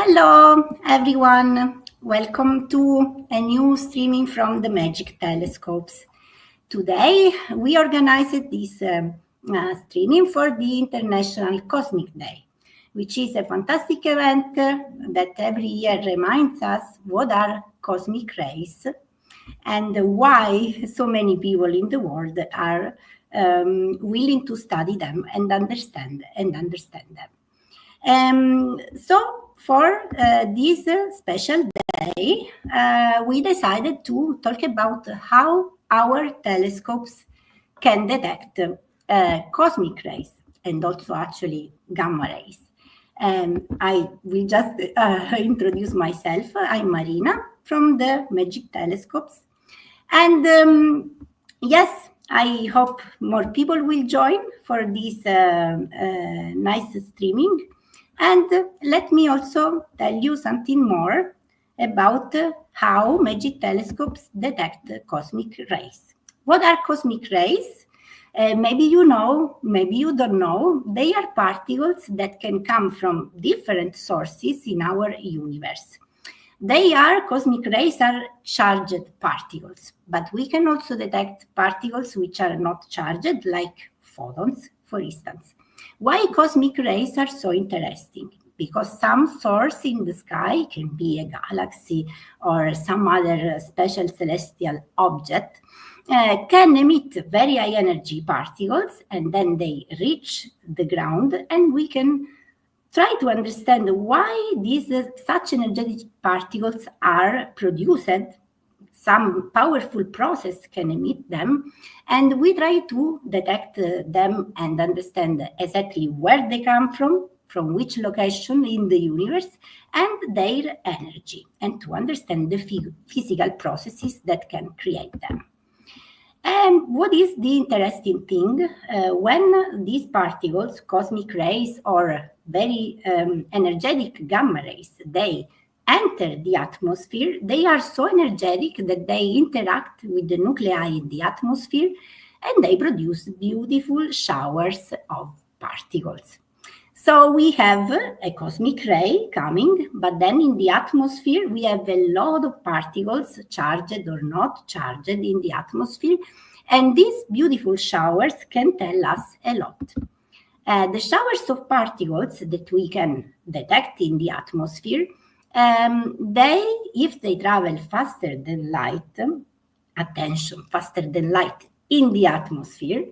Hello, everyone. Welcome to a new streaming from the Magic Telescopes. Today, we organized this streaming for the International Cosmic Day, which is a fantastic event that every year reminds us what are cosmic rays and why so many people in the world are willing to study them and understand them. So for this special day, we decided to talk about how our telescopes can detect cosmic rays and also actually gamma rays. I will just introduce myself. I'm Marina from the Magic Telescopes. And yes, I hope more people will join for this nice streaming. And let me also tell you something more about how Magic Telescopes detect cosmic rays. What are cosmic rays? Maybe you know, maybe you don't know. They are particles that can come from different sources in our universe. Cosmic rays are charged particles, but we can also detect particles which are not charged, like photons, for instance. Why cosmic rays are so interesting? Because some source in the sky, can be a galaxy or some other special celestial object, can emit very high energy particles, and then they reach the ground, and we can try to understand why these such energetic particles are produced. Some powerful process can emit them, and we try to detect them and understand exactly where they come from which location in the universe, and their energy, and to understand the physical processes that can create them. And what is the interesting thing? When these particles, cosmic rays or very energetic gamma rays, they enter the atmosphere, they are so energetic that they interact with the nuclei in the atmosphere, and they produce beautiful showers of particles. So we have a cosmic ray coming, but then in the atmosphere, we have a lot of particles, charged or not charged in the atmosphere. And these beautiful showers can tell us a lot. The showers of particles that we can detect in the atmosphere, if they travel faster than light, faster than light in the atmosphere,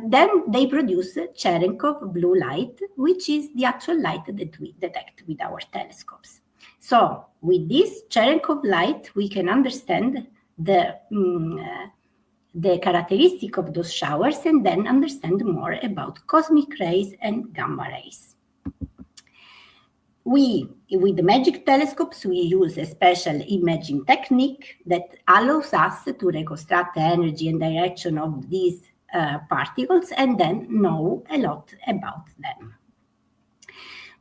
then they produce Cherenkov blue light, which is the actual light that we detect with our telescopes. So with this Cherenkov light, we can understand the characteristic of those showers and then understand more about cosmic rays and gamma rays. With the Magic Telescopes, we use a special imaging technique that allows us to reconstruct the energy and direction of these particles and then know a lot about them.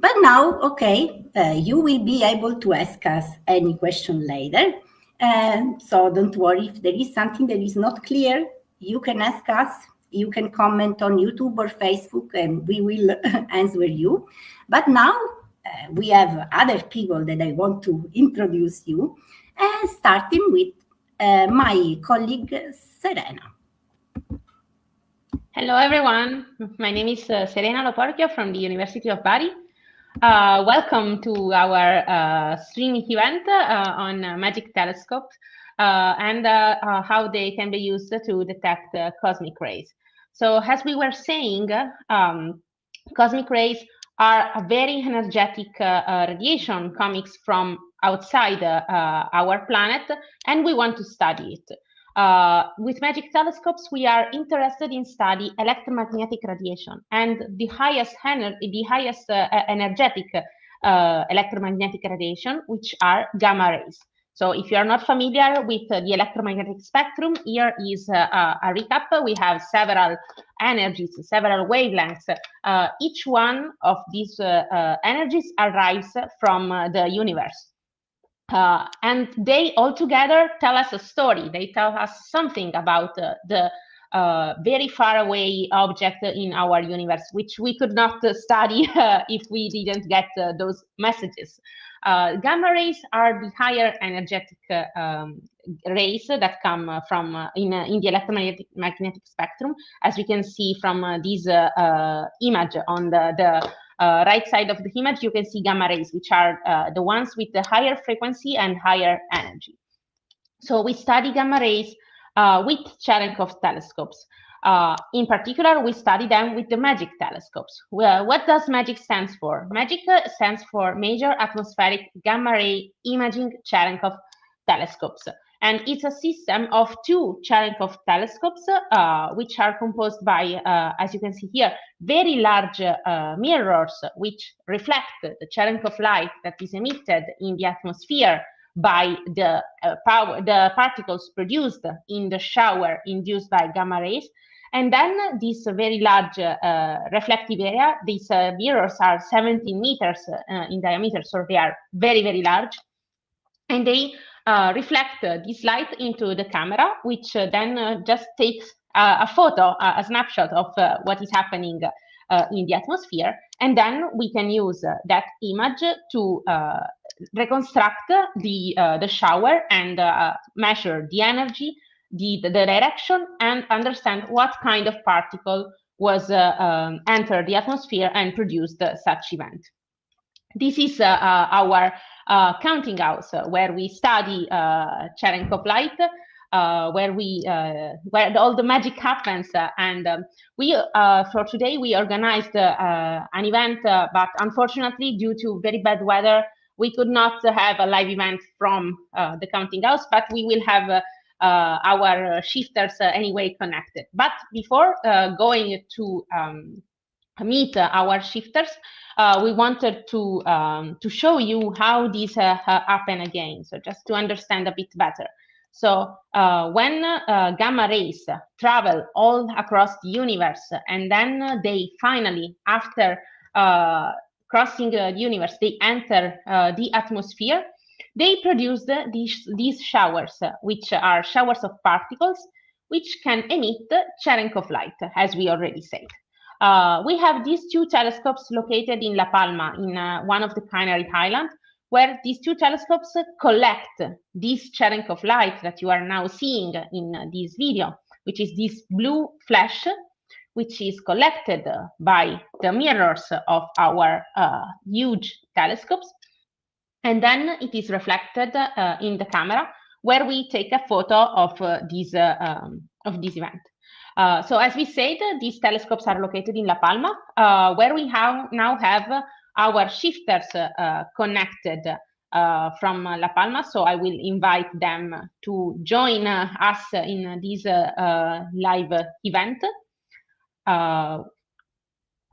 But now, okay, you will be able to ask us any question later. So don't worry, if there is something that is not clear, you can ask us. You can comment on YouTube or Facebook and we will answer you. But now we have other people that I want to introduce you, starting with my colleague, Serena. Hello, everyone. My name is Serena Loporchio from the University of Bari. Welcome to our streaming event on Magic Telescopes and how they can be used to detect cosmic rays. So as we were saying, cosmic rays are a very energetic radiation coming from outside our planet, and we want to study it. With Magic Telescopes, we are interested in study electromagnetic radiation and the highest energetic electromagnetic radiation, which are gamma rays. So if you are not familiar with the electromagnetic spectrum, here is a recap. We have several energies, several wavelengths. Each one of these energies arrives from the universe. And they all together tell us a story. They tell us something about the very far away object in our universe, which we could not study if we didn't get those messages. Gamma rays are the higher energetic rays that come from in the electromagnetic spectrum, as we can see from this image on the right side of the image. You can see gamma rays, which are the ones with the higher frequency and higher energy. So we study gamma rays with Cherenkov telescopes. In particular, we study them with the MAGIC telescopes. Well, what does MAGIC stand for? MAGIC stands for Major Atmospheric Gamma Ray Imaging Cherenkov telescopes. And it's a system of 2 Cherenkov telescopes, which are composed by, as you can see here, very large mirrors, which reflect the Cherenkov light that is emitted in the atmosphere by the particles produced in the shower induced by gamma rays. And then this very large reflective area, these mirrors are 17 meters in diameter, so they are very, very large. And they reflect this light into the camera, which then just takes a photo, a snapshot of what is happening in the atmosphere. And then we can use that image to reconstruct the shower and measure the energy, the direction, and understand what kind of particle was entered the atmosphere and produced such event. This is our counting house where we study Cherenkov light, where all the magic happens. And we for today we organized an event, but unfortunately, due to very bad weather, we could not have a live event from the counting house. But we will have our shifters anyway connected. But before going to meet our shifters, we wanted to show you how these happen again. So just to understand a bit better. So when gamma rays travel all across the universe, and then they finally, after crossing the universe, they enter the atmosphere, they produce these showers, which are showers of particles, which can emit Cherenkov light, as we already said. We have these 2 telescopes located in La Palma, in one of the Canary Islands, where these 2 telescopes collect this Cherenkov light that you are now seeing in this video, which is this blue flash, which is collected by the mirrors of our huge telescopes. And then it is reflected in the camera, where we take a photo of this event. So as we said, these telescopes are located in La Palma, where we now have our shifters connected from La Palma. So I will invite them to join us in this live event.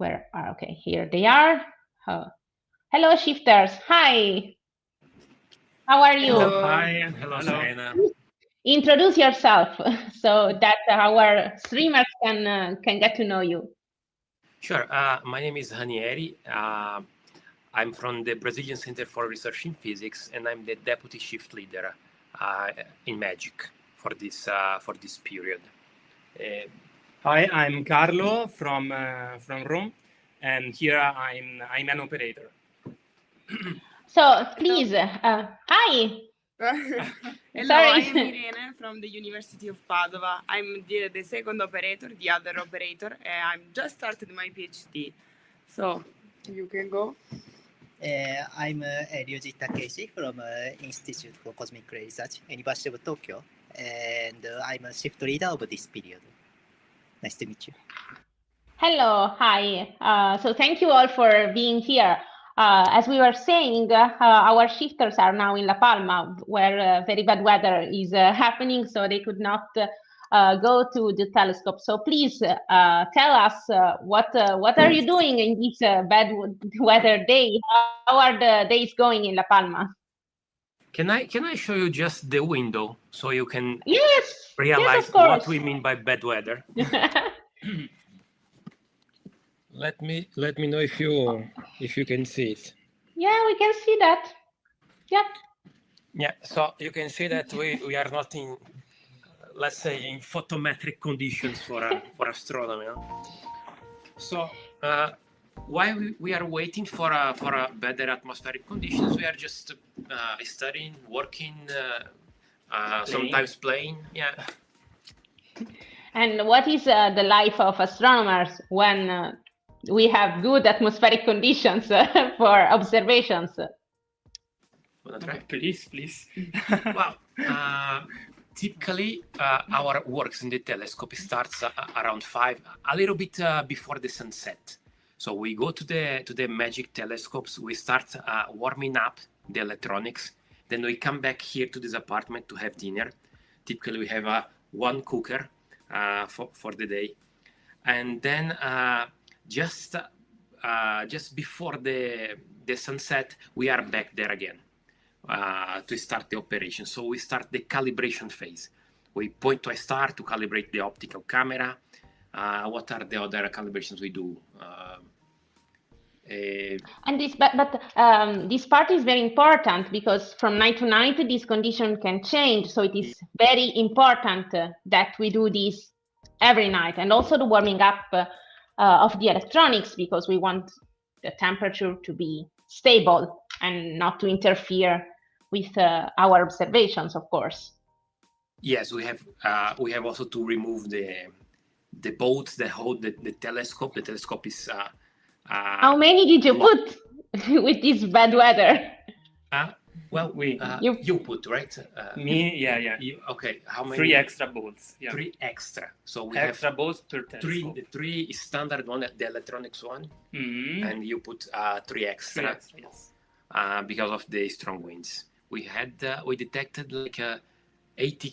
Okay, here they are. Hello, shifters. Hi. How are you? Hello. Hi. Hello, Serena. Introduce yourself so that our streamers can get to know you. Sure. My name is Ranieri. I'm from the Brazilian Center for Research in Physics, and I'm the deputy shift leader in MAGIC for this period. Hi, I'm Carlo from Rome, and here I'm an operator. So please, hi. Hello, I am Irene from the University of Padova. I'm the second operator, the other operator. I'm just started my PhD, so you can go. I'm Ryoji Takeshi from Institute for Cosmic Ray Research, University of Tokyo, and I'm a shift leader of this period. Nice to meet you. Hello, hi. So thank you all for being here. As we were saying, our shifters are now in La Palma, where very bad weather is happening, so they could not go to the telescope. So please tell us what are you doing in this bad weather day? How are the days going in La Palma? Can I show you just the window so you can yes, realize what we mean by bad weather? Let me know if you can see it. Yeah, we can see that. Yeah. Yeah. So you can see that we are not in let's say, in photometric conditions for astronomy. Huh? So while we are waiting for a better atmospheric conditions, we are just studying, working, sometimes playing. Yeah. And what is the life of astronomers when we have good atmospheric conditions for observations? Please. Well, typically our works in the telescope starts around 5, a little bit before the sunset. So we go to the MAGIC telescopes, we start warming up the electronics, then we come back here to this apartment to have dinner. Typically we have one cooker for the day, and then just before the sunset we are back there again to start the operation. So we start the calibration phase. We point to a star to calibrate the optical camera. What are the other calibrations we do? And this part is very important, because from night to night this condition can change. So it is very important that we do this every night, and also the warming up of the electronics, because we want the temperature to be stable and not to interfere with our observations, of course. Yes, we have also to remove the bolts that hold the telescope. The telescope is how many did you put with this bad weather? Well, you put, right? Me, yeah. Okay, how many? 3 extra bolts. Yeah. 3 extra. So we extra have bolts per telescope. Three standard one, the electronics one, and you put 3 extra. 3 extra, yes. Because of the strong winds. We detected like 80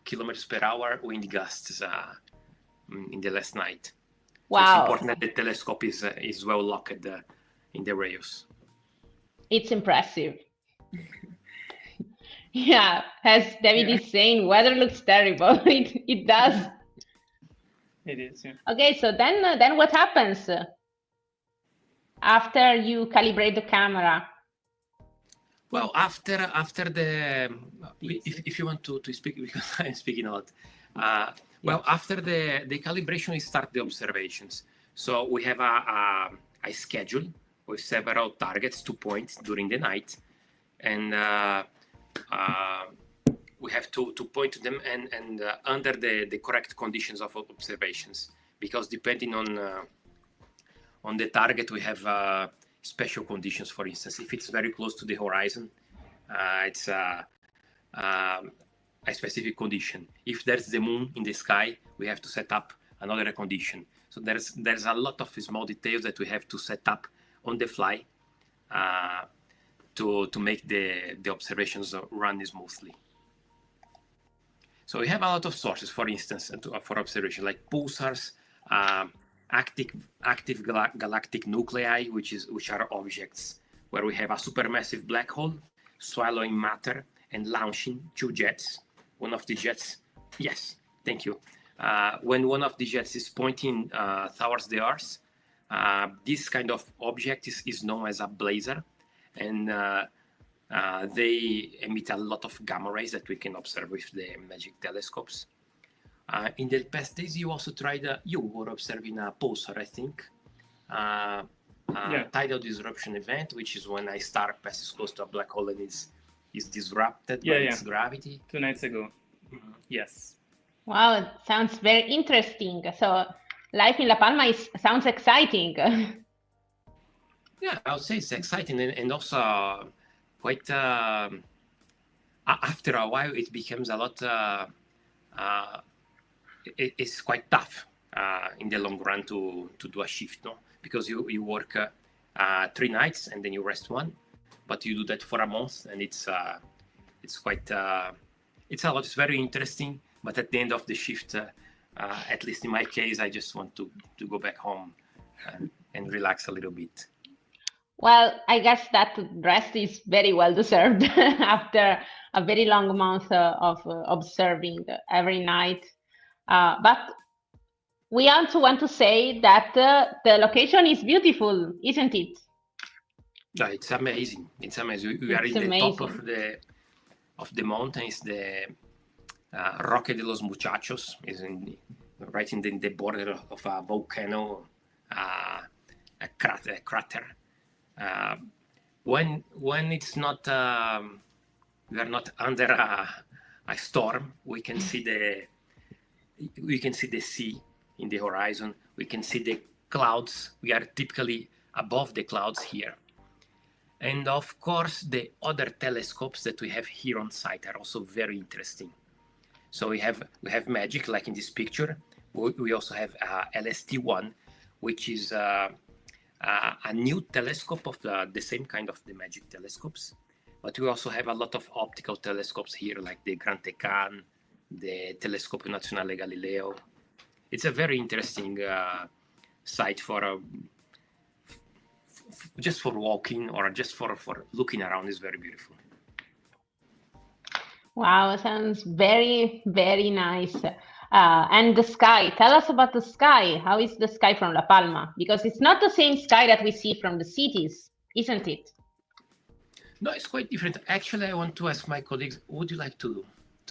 kilometers per hour wind gusts in the last night. Wow. So it's important that the telescope is well locked in the rails. It's impressive. Yeah, as David is saying, weather looks terrible. It does. It is, yeah. Okay, so then what happens after you calibrate the camera? Well, after the, if you want to speak, because I'm speaking a lot. Well, after the calibration, we start the observations. So we have a schedule with several targets to point during the night, and we have to point to them and under the correct conditions of observations, because depending on the target, we have special conditions. For instance, if it's very close to the horizon, it's a specific condition. If there's the moon in the sky, we have to set up another condition. So there's a lot of small details that we have to set up on the fly to make the observations run smoothly. So we have a lot of sources, for instance, for observation, like pulsars, active galactic nuclei, which are objects where we have a supermassive black hole swallowing matter and launching 2 jets. One of the jets, yes, thank you. When one of the jets is pointing towards the Earth, this kind of object is known as a blazar, and they emit a lot of gamma rays that we can observe with the MAGIC telescopes. In the past days, you also tried, you were observing a pulsar, I think, tidal disruption event, which is when a star passes close to a black hole and is disrupted by its gravity. 2 nights ago. Mm-hmm. Yes. Wow, it sounds very interesting. So life in La Palma sounds exciting. Yeah, I would say it's exciting, and also quite, after a while, it becomes a lot, it's quite tough in the long run to do a shift, no? Because you work 3 nights and then you rest 1, but you do that for a month, and it's quite, it's a lot. It's very interesting, but at the end of the shift, at least in my case, I just want to go back home and relax a little bit. Well, I guess that rest is very well deserved after a very long month of observing every night. But we also want to say that the location is beautiful, isn't it? Yeah, it's amazing. It's amazing. We are in the top of the mountains. Roque de los Muchachos is right in the border of a volcano, a crater. When it's not, we are not under a storm, we can see the sea in the horizon. We can see the clouds. We are typically above the clouds here. And of course, the other telescopes that we have here on site are also very interesting. So we have MAGIC, like in this picture. We also have LST-1, which is a new telescope of the same kind of the MAGIC telescopes. But we also have a lot of optical telescopes here, like the Gran Tecan, the Telescopio Nazionale Galileo. It's a very interesting site for just for walking or just for looking around. Is very beautiful. Wow, sounds very, very nice. And the sky, tell us about the sky. How is the sky from La Palma? Because it's not the same sky that we see from the cities, isn't it? No, it's quite different. Actually, I want to ask my colleagues, would you like to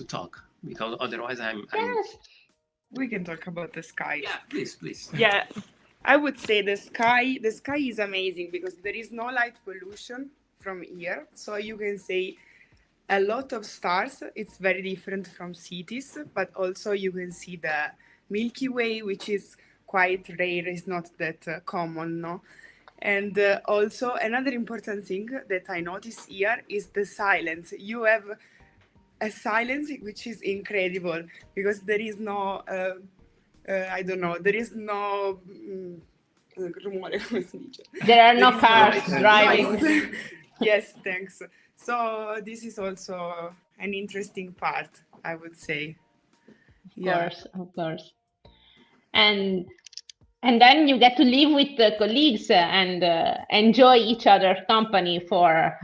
talk? Because otherwise Yes. We can talk about the sky. Yeah, please. Yeah, I would say the sky is amazing because there is no light pollution from here. So you can see a lot of stars. It's very different from cities, but also you can see the Milky Way, which is quite rare. It's not that common, no? And also another important thing that I noticed here is the silence. You have a silence which is incredible because there is no, I don't know, there is no... There are no cars driving. Yes, thanks. So this is also an interesting part, I would say. Of course. And then you get to live with the colleagues and enjoy each other's company for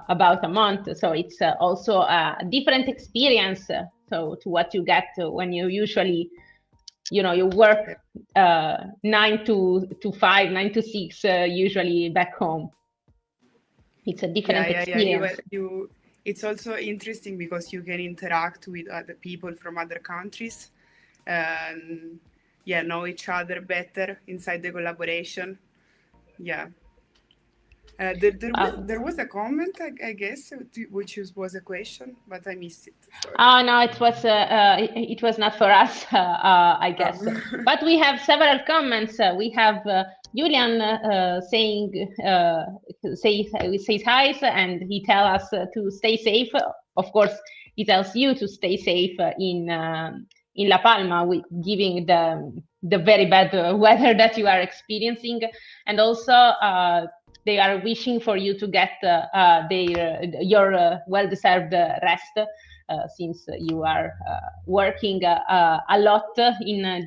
about a month. So it's also a different experience so to what you get when you usually, you work 9 to 5, 9 to 6, usually back home. It's a different experience. It's also interesting because you can interact with other people from other countries. Know each other better inside the collaboration. Yeah. There was a comment, I guess, which was a question, but I missed it. Sorry. Oh no, it was not for us, I guess. Oh. But we have several comments. We have Julian says hi, and he tells us to stay safe. Of course, he tells you to stay safe in La Palma, giving the very bad weather that you are experiencing, and also they are wishing for you to get your well-deserved rest, since you are working a lot in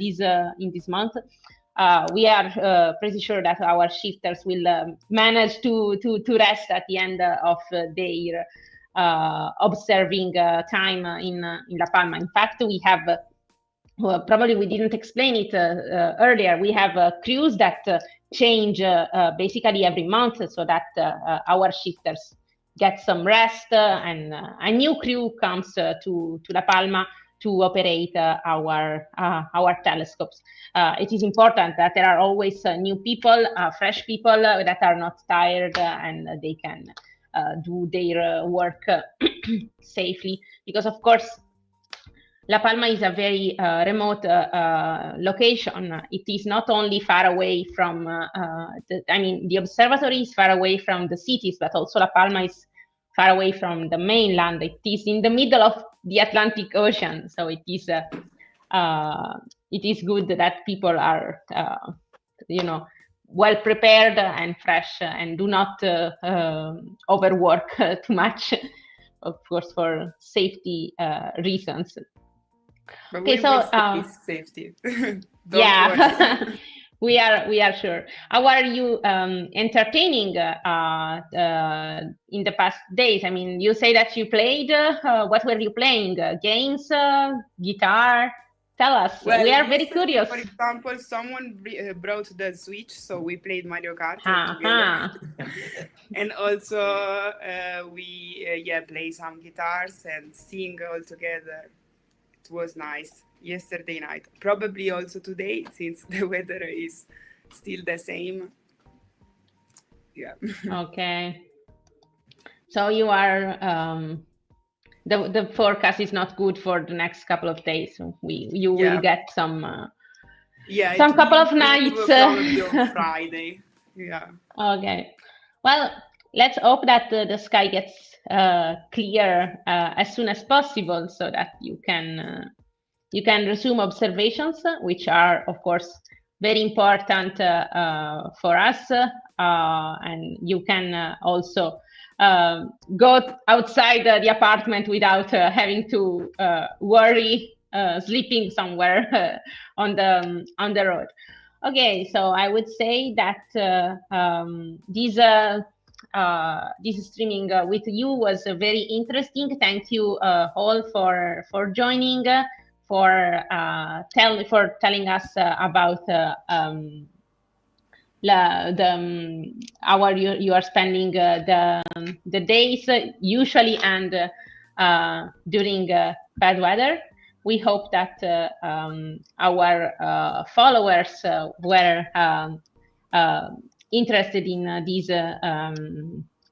this month. We are pretty sure that our shifters will manage to rest at the end of their observing time in La Palma. In fact, we have probably we didn't explain it earlier. We have crews that change basically every month, so that our shifters get some rest, and a new crew comes to La Palma to operate our telescopes. It is important that there are always new people, fresh people that are not tired, and they can do their work safely, because of course La Palma is a very remote location. It is not only far away from, the observatory is far away from the cities, but also La Palma is far away from the mainland. It is in the middle of the Atlantic Ocean, so it is good that people are, well prepared and fresh, and do not overwork too much, of course, for safety reasons. But okay, so safety. Yeah, we are sure. How are you entertaining in the past days? I mean, you say that you played. What were you playing? Games, guitar? Tell us. Well, we are very curious. For example, someone brought the Switch, so we played Mario Kart together. And also we play some guitars and sing all together. it was nice yesterday night. Probably also today, since the weather is still the same. Yeah. Okay. So you are the forecast is not good for the next couple of days. You will get some some couple of nights probably on Friday. Yeah. Okay. Well, let's hope that the sky gets clear as soon as possible, so that you can resume observations, which are, of course, very important for us, and you can also go outside the apartment without having to worry sleeping somewhere on the road. Okay, so I would say that this streaming with you was very interesting. Thank you all for joining, for telling us about how you are spending the days usually and during bad weather. We hope that our followers were interested in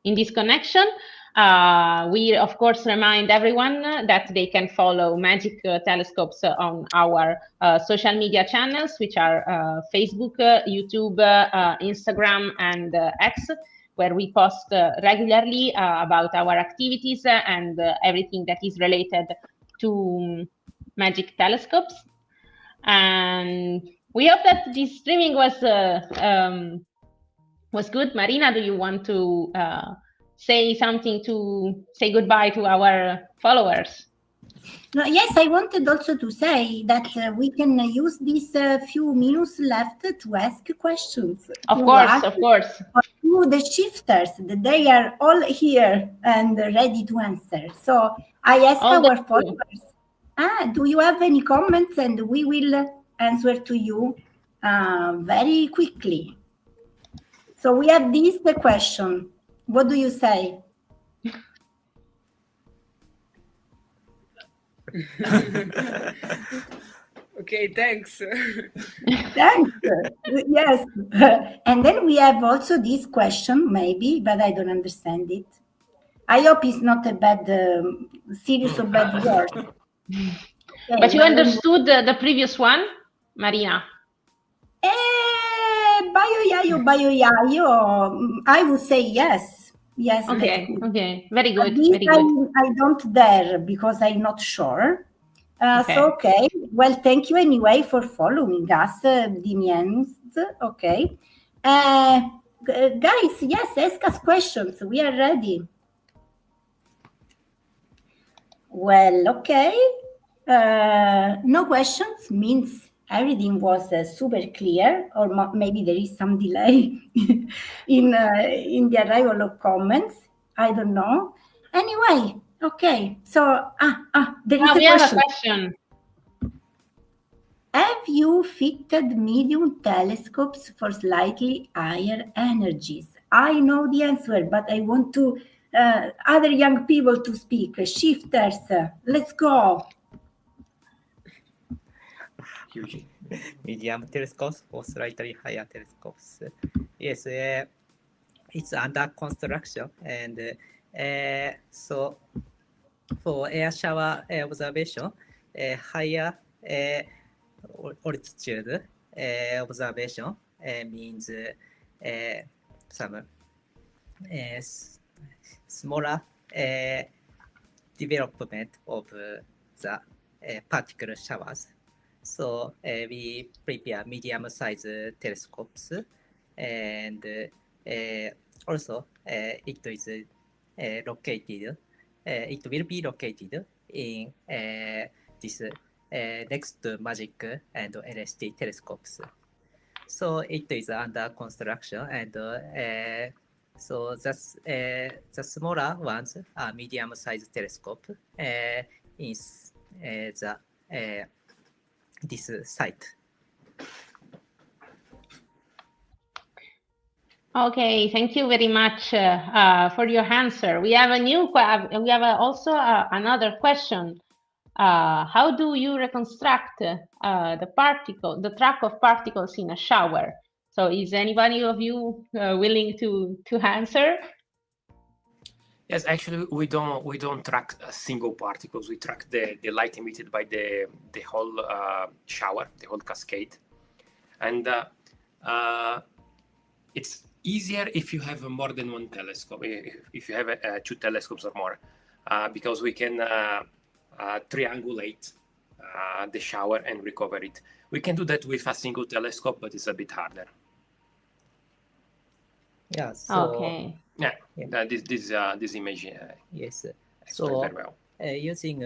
this connection. We, of course, remind everyone that they can follow Magic Telescopes on our social media channels, which are Facebook, YouTube, Instagram, and X, where we post regularly about our activities and everything that is related to Magic Telescopes. And we hope that this streaming was good. Marina, do you want to say something to say goodbye to our followers? No, yes, I wanted also to say that we can use these few minutes left to ask questions. Of course. To the shifters, that they are all here and ready to answer. So I ask our followers, do you have any comments? And we will answer to you very quickly. So we have the question. What do you say? Okay, thanks. Thanks. Yes. And then we have also this question, maybe, but I don't understand it. I hope it's not a bad, serious or bad word. Okay, but you understood the previous one, Marina? Baioiaio, I would say yes. Yes. Okay. Very good. I don't dare because I'm not sure. Okay. Well, thank you anyway for following us, Dimiens. Okay. Guys, yes, ask us questions. We are ready. Well, okay. No questions means everything was super clear, or maybe there is some delay in the arrival of comments. I don't know. Anyway, okay. So, there is a question. Have you fitted medium telescopes for slightly higher energies? I know the answer, but I want to other young people to speak. Shifters, let's go. Medium telescopes or slightly higher telescopes. Yes, it's under construction, and so for air shower observation, higher altitude observation means some smaller development of the particle showers. So we prepare medium-sized telescopes, and also it is located. It will be located in this next to Magic and LST telescopes. So it is under construction, and so that's the smaller ones are medium-sized telescope in this site. Okay, thank you very much for your answer. We have also another question how do you reconstruct the track of particles in a shower? So is anybody of you willing to answer? Yes, actually, we don't track single particles. We track the light emitted by the whole shower, the whole cascade, and it's easier if you have more than one telescope. If you have 2 telescopes or more, because we can triangulate the shower and recover it. We can do that with a single telescope, but it's a bit harder. Yeah. So Okay. Yeah. This image yes. explains So very well. using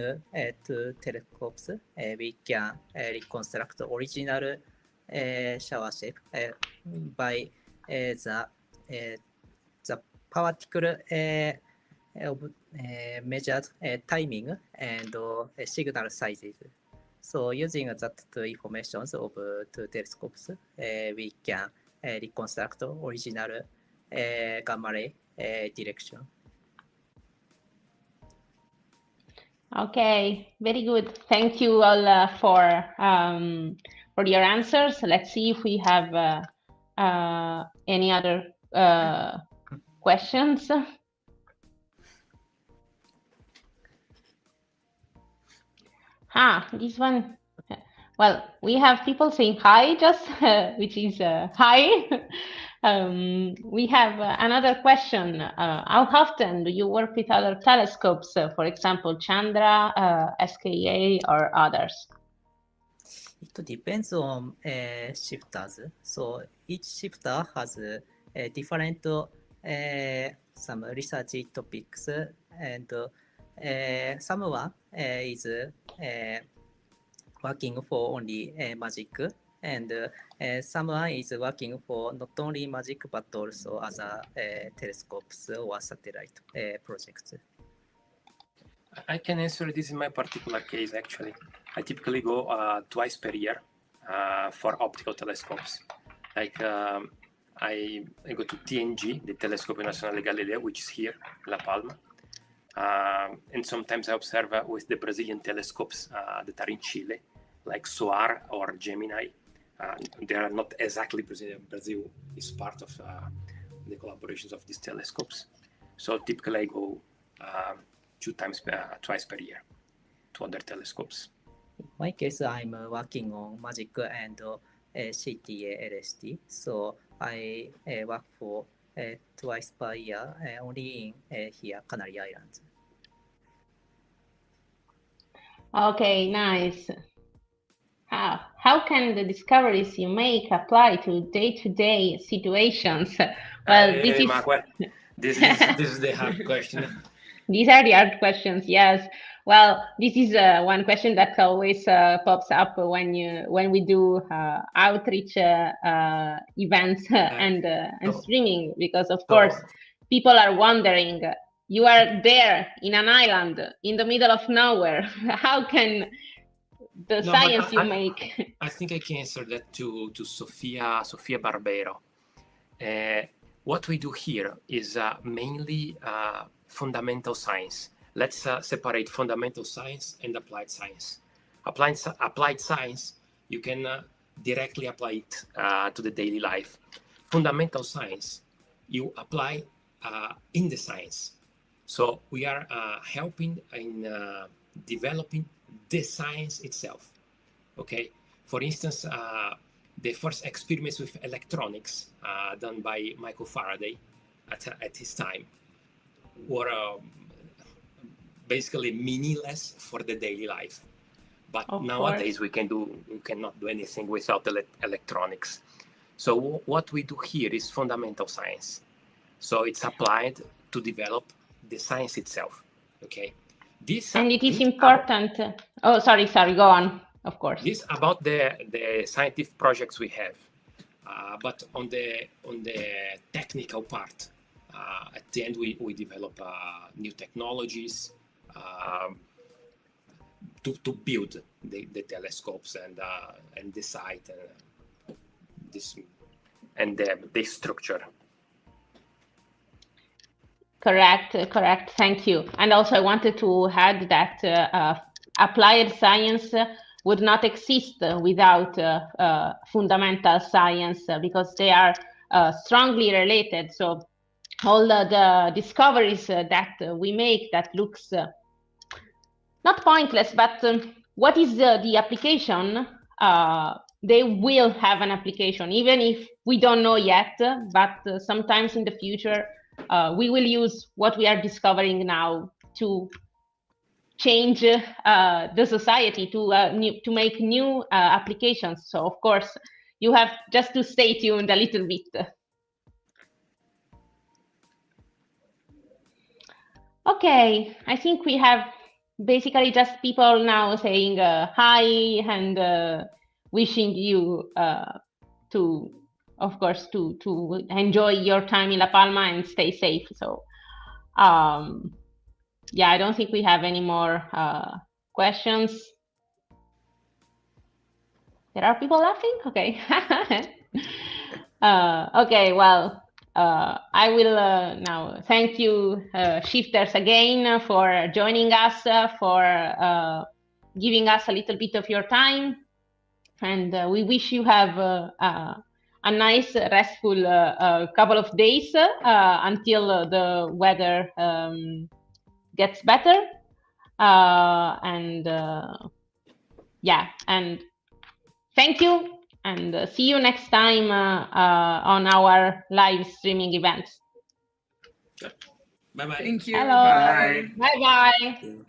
2 telescopes, we can reconstruct the original shower shape by the particle of measured timing and signal sizes. So using that 2 informations of 2 telescopes, we can reconstruct the original gamma ray direction. Okay, very good. Thank you all for your answers. Let's see if we have any other questions. This one. Well, we have people saying hi, just which is hi. We have another question. How often do you work with other telescopes, for example, Chandra, SKA, or others? It depends on shifters. So each shifter has different some research topics, and someone is working for only magic, and someone is working for not only magic but also other telescopes or satellite projects. I can answer this in my particular case, actually. I typically go twice per year for optical telescopes. Like I go to TNG, the Telescopio Nazionale Galileo, which is here, La Palma. And sometimes I observe with the Brazilian telescopes that are in Chile, like SOAR or Gemini. They are not exactly Brazilian. Brazil is part of the collaborations of these telescopes. So typically I go twice per year to other telescopes. In my case, I'm working on MAGIC and CTA LST. So I work for twice per year only in here, Canary Islands. Okay, nice. How can the discoveries you make apply to day-to-day situations? Well, this is the hard question. These are the hard questions, yes. Well, this is one question that always pops up when we do outreach events and streaming, because of course people are wondering. You are there in an island in the middle of nowhere. How can the science you make? I think I can answer that to Sofia Barbero. What we do here is mainly fundamental science. Let's separate fundamental science and applied science. Applied science, you can directly apply it to the daily life. Fundamental science, you apply in the science. So we are helping in developing the science itself. Okay. For instance, the first experiments with electronics done by Michael Faraday at his time were basically meaningless for the daily life. But nowadays we cannot do anything without electronics. So what we do here is fundamental science. So it's applied to develop the science itself. Okay. And it is important. Sorry, go on. Of course. This about the scientific projects we have, but on the technical part, at the end we develop new technologies to build the telescopes and the site and the structure. Correct. Thank you. And also, I wanted to add that applied science would not exist without fundamental science because they are strongly related. So all the discoveries that we make that looks not pointless, but what is the application? They will have an application, even if we don't know yet, but sometimes in the future, we will use what we are discovering now to change the society, to make new applications. So of course, you have just to stay tuned a little bit. Okay, I think we have basically just people now saying hi and wishing you to, of course, to enjoy your time in La Palma and stay safe. So yeah, I don't think we have any more questions. There are people laughing? Okay. Okay, well, I will now thank you, shifters, again for joining us, for giving us a little bit of your time. And we wish you have a nice, restful couple of days until the weather gets better. Yeah, and thank you. And see you next time on our live streaming events. Bye-bye. Thank you. Hello. Bye. Bye-bye.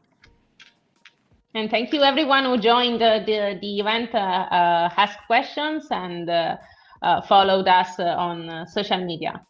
And thank you everyone who joined the event, asked questions, and followed us on social media.